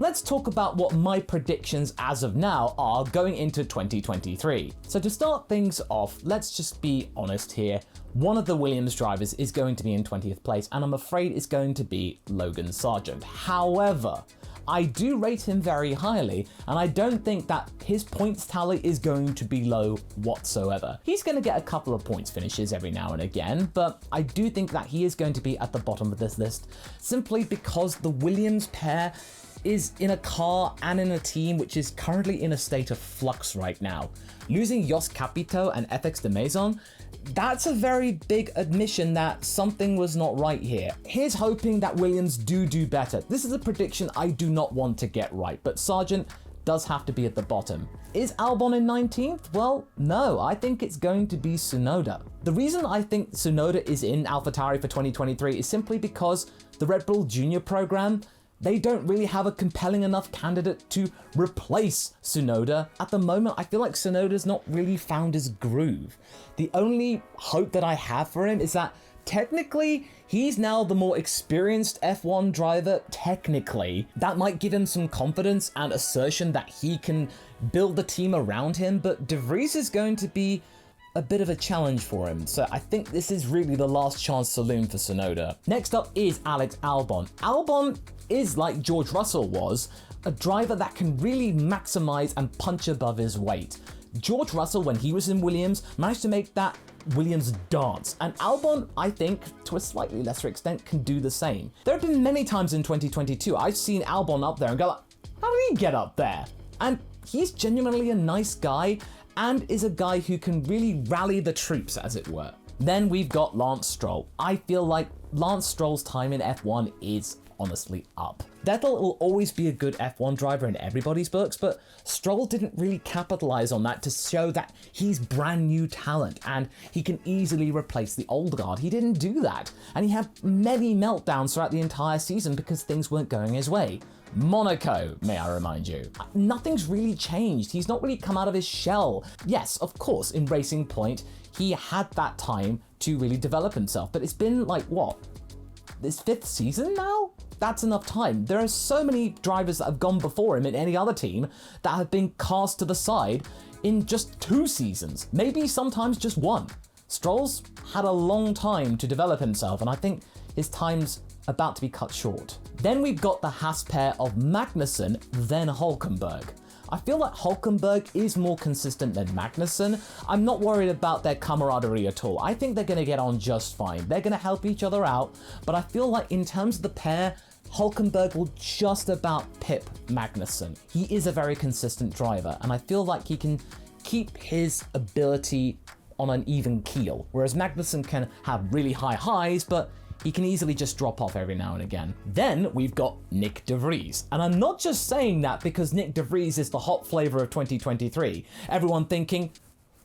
let's talk about what my predictions as of now are going into 2023. So to start things off, let's just be honest here. One of the Williams drivers is going to be in 20th place, and I'm afraid it's going to be Logan Sargent. However, I do rate him very highly, and I don't think that his points tally is going to be low whatsoever. He's going to get a couple of points finishes every now and again, but I do think that he is going to be at the bottom of this list simply because the Williams pair is in a car and in a team which is currently in a state of flux right now. Losing Jos Capito and FX de Maison, that's a very big admission that something was not right here. Here's hoping that Williams do better. This is a prediction I do not want to get right, but Sargent does have to be at the bottom. Is Albon in 19th? Well, no, I think it's going to be Tsunoda. The reason I think Tsunoda is in AlphaTauri for 2023 is simply because the Red Bull Junior program, they don't really have a compelling enough candidate to replace Tsunoda. At the moment, I feel like Tsunoda's not really found his groove. The only hope that I have for him is that technically, he's now the more experienced F1 driver. Technically, that might give him some confidence and assertion that he can build the team around him, but De Vries is going to be a bit of a challenge for him. So I think this is really the last chance saloon for Tsunoda. Next up is Alex Albon. Albon is, like George Russell was, a driver that can really maximize and punch above his weight. George Russell, when he was in Williams, managed to make that Williams dance, and Albon, I think, to a slightly lesser extent, can do the same. There have been many times in 2022 I've seen Albon up there and go like, how did he get up there? And he's genuinely a nice guy, and is a guy who can really rally the troops, as it were. Then we've got Lance Stroll. I feel like Lance Stroll's time in F1 is honestly up. Vettel will always be a good F1 driver in everybody's books, but Stroll didn't really capitalize on that to show that he's brand new talent and he can easily replace the old guard. He didn't do that, and he had many meltdowns throughout the entire season because things weren't going his way. Monaco, may I remind you. Nothing's really changed. He's not really come out of his shell. Yes, of course, in Racing Point, he had that time to really develop himself, but it's been like, what, this 5th season now? That's enough time. There are so many drivers that have gone before him in any other team that have been cast to the side in just 2 seasons, maybe sometimes just 1. Stroll's had a long time to develop himself, and I think his time's about to be cut short. Then we've got the Haas pair of Magnussen, then Hülkenberg. I feel like Hülkenberg is more consistent than Magnussen. I'm not worried about their camaraderie at all. I think they're going to get on just fine. They're going to help each other out, but I feel like in terms of the pair, Hülkenberg will just about pip Magnussen. He is a very consistent driver, and I feel like he can keep his ability on an even keel, whereas Magnussen can have really high highs, but he can easily just drop off every now and again. Then we've got Nick De Vries. And I'm not just saying that because Nick De Vries is the hot flavor of 2023. Everyone thinking,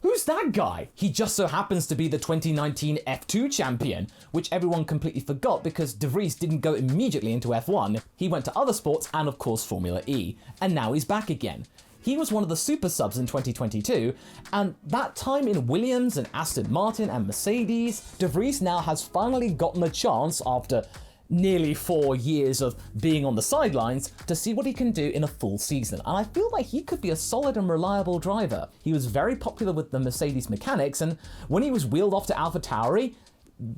who's that guy? He just so happens to be the 2019 F2 champion, which everyone completely forgot because De Vries didn't go immediately into F1. He went to other sports and of course Formula E, and now he's back again. He was one of the super subs in 2022, and that time in Williams and Aston Martin and Mercedes, De Vries now has finally gotten a chance after nearly 4 years of being on the sidelines to see what he can do in a full season. And I feel like he could be a solid and reliable driver. He was very popular with the Mercedes mechanics, and when he was wheeled off to AlphaTauri,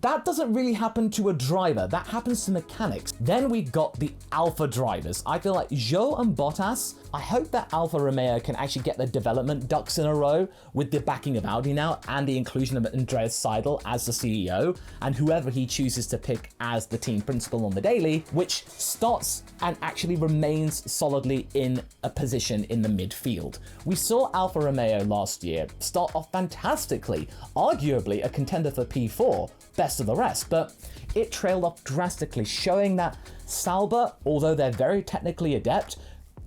that doesn't really happen to a driver, that happens to mechanics. Then we've got the Alpha drivers. I feel like Zhou and Bottas, I hope that Alfa Romeo can actually get their development ducks in a row with the backing of Audi now and the inclusion of Andreas Seidel as the CEO and whoever he chooses to pick as the team principal on the daily, which starts and actually remains solidly in a position in the midfield. We saw Alfa Romeo last year start off fantastically, arguably a contender for P4, best of the rest, but it trailed off drastically, showing that Sauber, although they're very technically adept,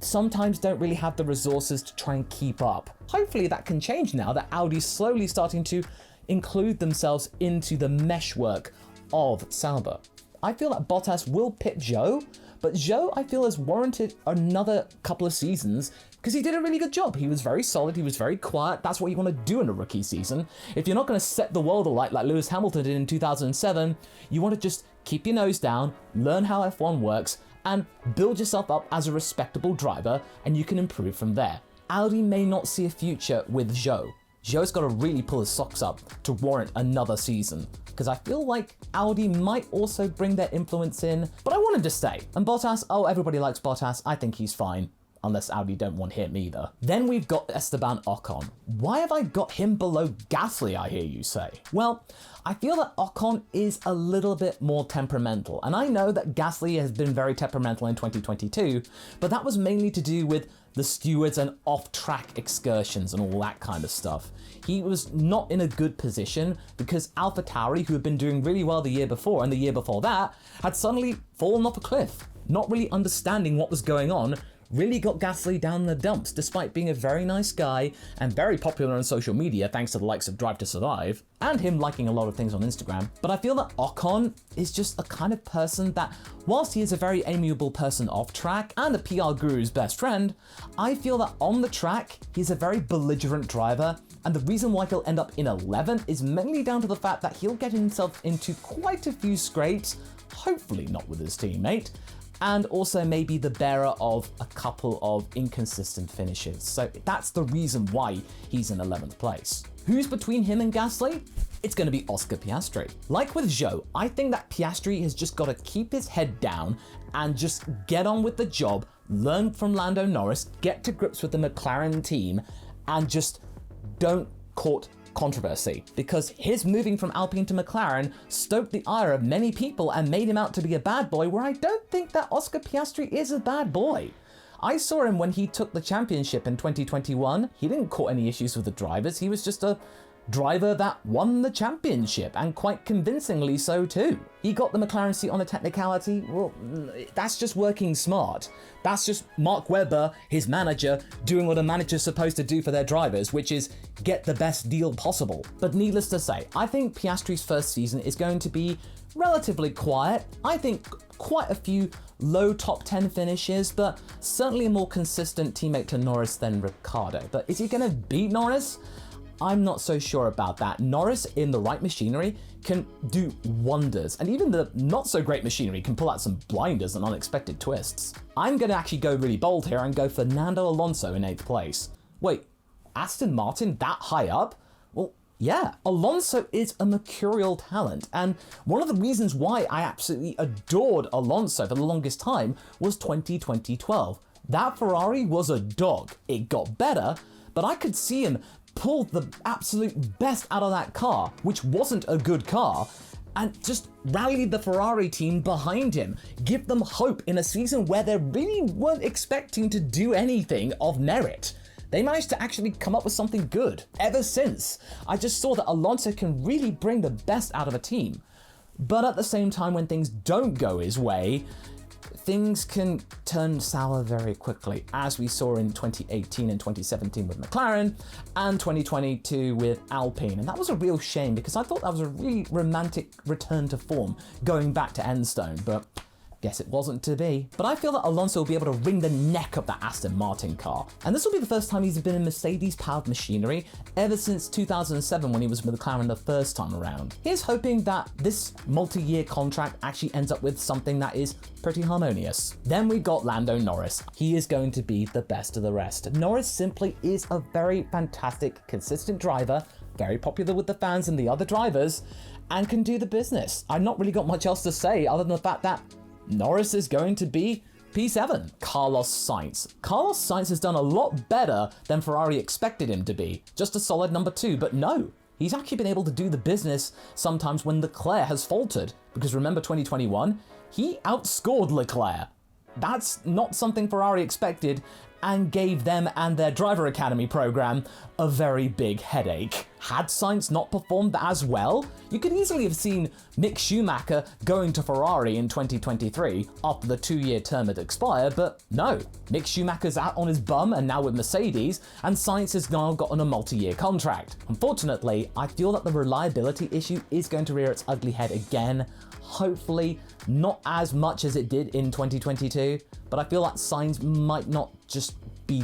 sometimes don't really have the resources to try and keep up. Hopefully that can change now that Audi's slowly starting to include themselves into the meshwork of Sauber. I feel that Bottas will pit Zhou, but Zhou I feel has warranted another couple of seasons because he did a really good job. He was very solid, he was very quiet. That's what you want to do in a rookie season. If you're not going to set the world alight like Lewis Hamilton did in 2007, you want to just keep your nose down, learn how F1 works, and build yourself up as a respectable driver, and you can improve from there. Audi may not see a future with Zhou. Zhou's got to really pull his socks up to warrant another season, because I feel like Audi might also bring their influence in, but I want him to stay. And Bottas, oh, everybody likes Bottas. I think he's fine, unless Audi don't want him either. Then we've got Esteban Ocon. Why have I got him below Gasly, I hear you say? Well, I feel that Ocon is a little bit more temperamental, and I know that Gasly has been very temperamental in 2022, but that was mainly to do with the stewards and off-track excursions and all that kind of stuff. He was not in a good position because AlphaTauri, who had been doing really well the year before and the year before that, had suddenly fallen off a cliff. Not really understanding what was going on really got Gasly down the dumps, despite being a very nice guy and very popular on social media thanks to the likes of Drive to Survive, and him liking a lot of things on Instagram. But I feel that Ocon is just a kind of person that, whilst he is a very amiable person off track and the PR guru's best friend, I feel that on the track, he's a very belligerent driver, and the reason why he'll end up in 11th is mainly down to the fact that he'll get himself into quite a few scrapes, hopefully not with his teammate, and also maybe the bearer of a couple of inconsistent finishes. So that's the reason why he's in 11th place. Who's between him and Gasly? It's going to be Oscar Piastri. Like with Zhou, I think that Piastri has just got to keep his head down and just get on with the job, learn from Lando Norris, get to grips with the McLaren team, and just don't court controversy, because his moving from Alpine to McLaren stoked the ire of many people and made him out to be a bad boy, where I don't think that Oscar Piastri is a bad boy. I saw him when he took the championship in 2021. He didn't cause any issues with the drivers. He was just a driver that won the championship, and quite convincingly so too. He got the McLaren seat on a technicality. Well, that's just working smart. That's just Mark Webber, his manager, doing what a manager's supposed to do for their drivers, which is get the best deal possible. But needless to say, I think Piastri's first season is going to be relatively quiet. I think quite a few low top 10 finishes, but certainly a more consistent teammate to Norris than Ricciardo. But is he going to beat Norris? I'm not so sure about that. Norris, in the right machinery, can do wonders, and even the not so great machinery can pull out some blinders and unexpected twists. I'm going to actually go really bold here and go Fernando Alonso in 8th place. Wait, Aston Martin that high up? Well, yeah, Alonso is a mercurial talent, and one of the reasons why I absolutely adored Alonso for the longest time was 2012. That Ferrari was a dog. It got better, but I could see him pull the absolute best out of that car, which wasn't a good car, and just rally the Ferrari team behind him, give them hope in a season where they really weren't expecting to do anything of merit. They managed to actually come up with something good. Ever since, I just saw that Alonso can really bring the best out of a team. But at the same time, when things don't go his way, things can turn sour very quickly, as we saw in 2018 and 2017 with McLaren, and 2022 with Alpine. And that was a real shame, because I thought that was a really romantic return to form, going back to Enstone, but guess it wasn't to be. But I feel that Alonso will be able to wring the neck of that Aston Martin car. And this will be the first time he's been in Mercedes-powered machinery ever since 2007, when he was with McLaren the first time around. Here's hoping that this multi-year contract actually ends up with something that is pretty harmonious. Then we got Lando Norris. He is going to be the best of the rest. Norris simply is a very fantastic, consistent driver, very popular with the fans and the other drivers, and can do the business. I've not really got much else to say other than the fact that Norris is going to be P7. Carlos Sainz. Carlos Sainz has done a lot better than Ferrari expected him to be. Just a solid number 2, but no. He's actually been able to do the business sometimes when Leclerc has faltered. Because remember 2021? He outscored Leclerc. That's not something Ferrari expected, and gave them and their driver academy program a very big headache. Had Sainz not performed as well, you could easily have seen Mick Schumacher going to Ferrari in 2023 after the 2-year term had expired, but no. Mick Schumacher's out on his bum and now with Mercedes, and Sainz has now gotten a multi-year contract. Unfortunately, I feel that the reliability issue is going to rear its ugly head again. Hopefully not as much as it did in 2022, but I feel that Sainz might not just be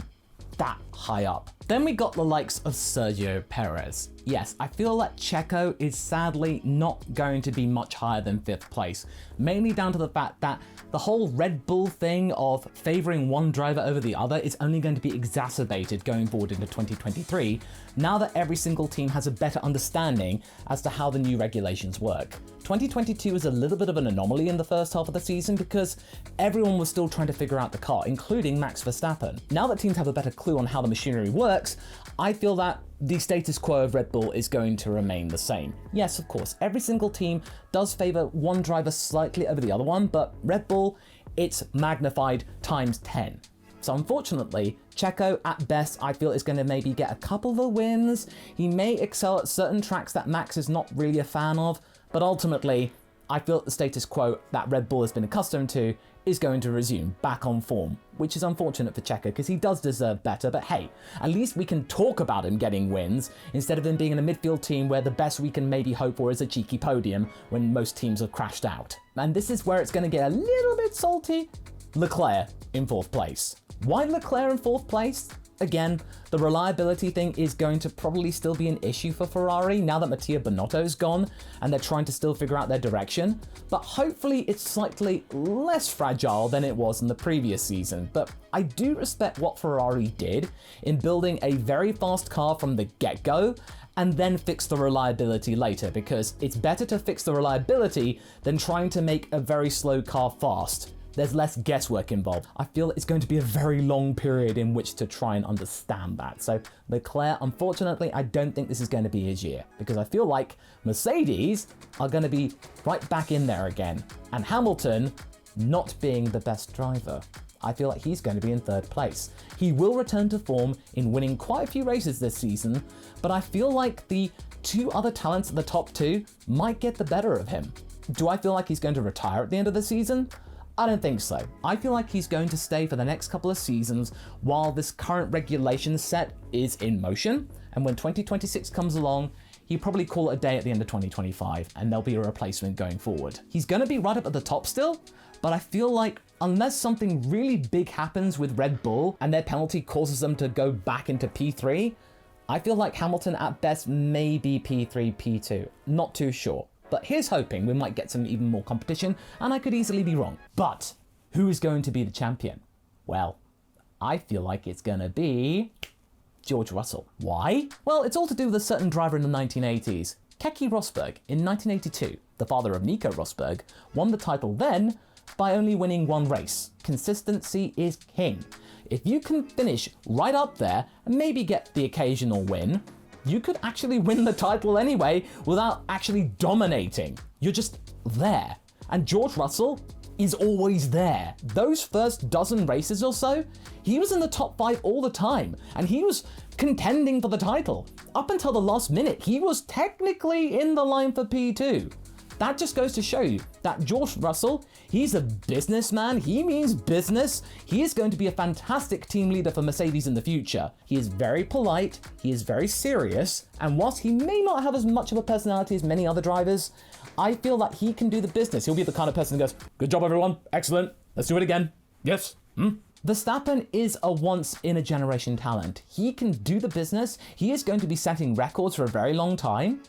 that high up. Then we got the likes of Sergio Perez. yes, I feel that Checo is sadly not going to be much higher than 5th place, mainly down to the fact that the whole Red Bull thing of favoring one driver over the other is only going to be exacerbated going forward into 2023, now that every single team has a better understanding as to how the new regulations work. 2022 was a little bit of an anomaly in the first half of the season because everyone was still trying to figure out the car, including Max Verstappen. Now that teams have a better clue on how the machinery works, I feel that the status quo of Red Bull is going to remain the same. Yes, of course, every single team does favor one driver slightly over the other one, but Red Bull, it's magnified times 10. So unfortunately, Checo at best I feel is going to maybe get a couple of wins. He may excel at certain tracks that Max is not really a fan of, but ultimately I feel that the status quo that Red Bull has been accustomed to is going to resume back on form, which is unfortunate for Checo because he does deserve better, but hey, at least we can talk about him getting wins instead of him being in a midfield team where the best we can maybe hope for is a cheeky podium when most teams have crashed out. And this is where it's going to get a little bit salty. Leclerc in 4th place. Why Leclerc in 4th place? Again, the reliability thing is going to probably still be an issue for Ferrari now that Mattia Binotto's gone and they're trying to still figure out their direction, but hopefully it's slightly less fragile than it was in the previous season. But I do respect what Ferrari did in building a very fast car from the get-go and then fix the reliability later, because it's better to fix the reliability than trying to make a very slow car fast. There's less guesswork involved. I feel it's going to be a very long period in which to try and understand that. So Leclerc, unfortunately, I don't think this is going to be his year because I feel like Mercedes are going to be right back in there again. And Hamilton not being the best driver, I feel like he's going to be in 3rd place. He will return to form in winning quite a few races this season, but I feel like the 2 other talents at the top 2 might get the better of him. Do I feel like he's going to retire at the end of the season? I don't think so. I feel like he's going to stay for the next couple of seasons while this current regulation set is in motion. And when 2026 comes along, he'll probably call it a day at the end of 2025 and there'll be a replacement going forward. He's going to be right up at the top still, but I feel like unless something really big happens with Red Bull and their penalty causes them to go back into P3, I feel like Hamilton at best may be P3, P2. Not too sure. But here's hoping we might get some even more competition, and I could easily be wrong. But who is going to be the champion? Well, I feel like it's going to be George Russell. Why? Well, it's all to do with a certain driver in the 1980s. Keke Rosberg, in 1982, the father of Nico Rosberg, won the title then by only winning 1 race. Consistency is king. If you can finish right up there and maybe get the occasional win, you could actually win the title anyway without actually dominating. You're just there. And George Russell is always there. Those first dozen races or so, he was in the top 5 all the time, and he was contending for the title. Up until the last minute, he was technically in the line for P2. That just goes to show you that George Russell, he's a businessman, he means business, he is going to be a fantastic team leader for Mercedes in the future. He is very polite, he is very serious, and whilst he may not have as much of a personality as many other drivers, I feel that he can do the business. He'll be the kind of person who goes, "Good job everyone, excellent, let's do it again, yes, Verstappen is a once-in-a-generation talent. He can do the business, he is going to be setting records for a very long time,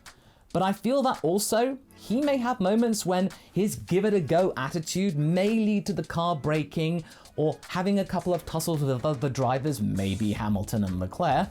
but I feel that also he may have moments when his give-it-a-go attitude may lead to the car breaking or having a couple of tussles with other drivers, maybe Hamilton and Leclerc,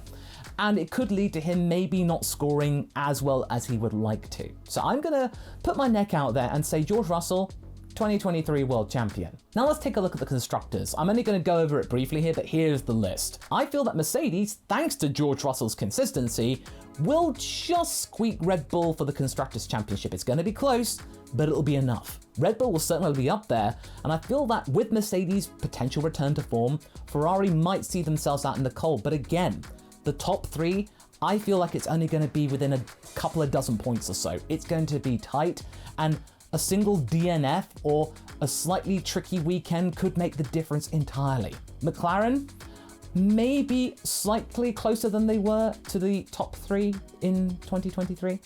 and it could lead to him maybe not scoring as well as he would like to. So I'm going to put my neck out there and say George Russell, 2023 World Champion. Now let's take a look at the constructors. I'm only going to go over it briefly here, but here's the list. I feel that Mercedes, thanks to George Russell's consistency, will just squeak Red Bull for the Constructors' Championship. It's going to be close, but it'll be enough. Red Bull will certainly be up there, and I feel that with Mercedes' potential return to form, Ferrari might see themselves out in the cold. But again, the top 3, I feel like it's only going to be within a couple of dozen points or so. It's going to be tight, and a single DNF or a slightly tricky weekend could make the difference entirely. McLaren, maybe slightly closer than they were to the top 3 in 2023.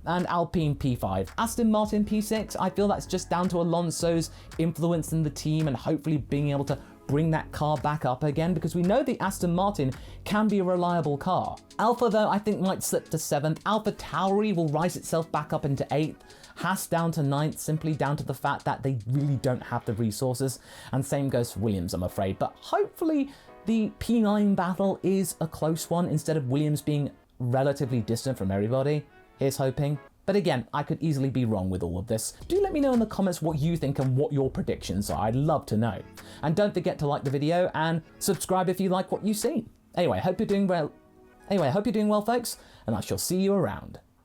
And Alpine P5. Aston Martin P6, I feel that's just down to Alonso's influence in the team and hopefully being able to bring that car back up again, because we know the Aston Martin can be a reliable car. Alpha, though, I think might slip to 7th. Alpha Tauri will rise itself back up into 8th. Haas down to 9th, simply down to the fact that they really don't have the resources. And same goes for Williams, I'm afraid. But hopefully the P9 battle is a close one instead of Williams being relatively distant from everybody. Here's hoping. But again, I could easily be wrong with all of this. Do let me know in the comments what you think and what your predictions are. I'd love to know. And don't forget to like the video and subscribe if you like what you've seen. Anyway, I hope you're doing well, folks, and I shall see you around.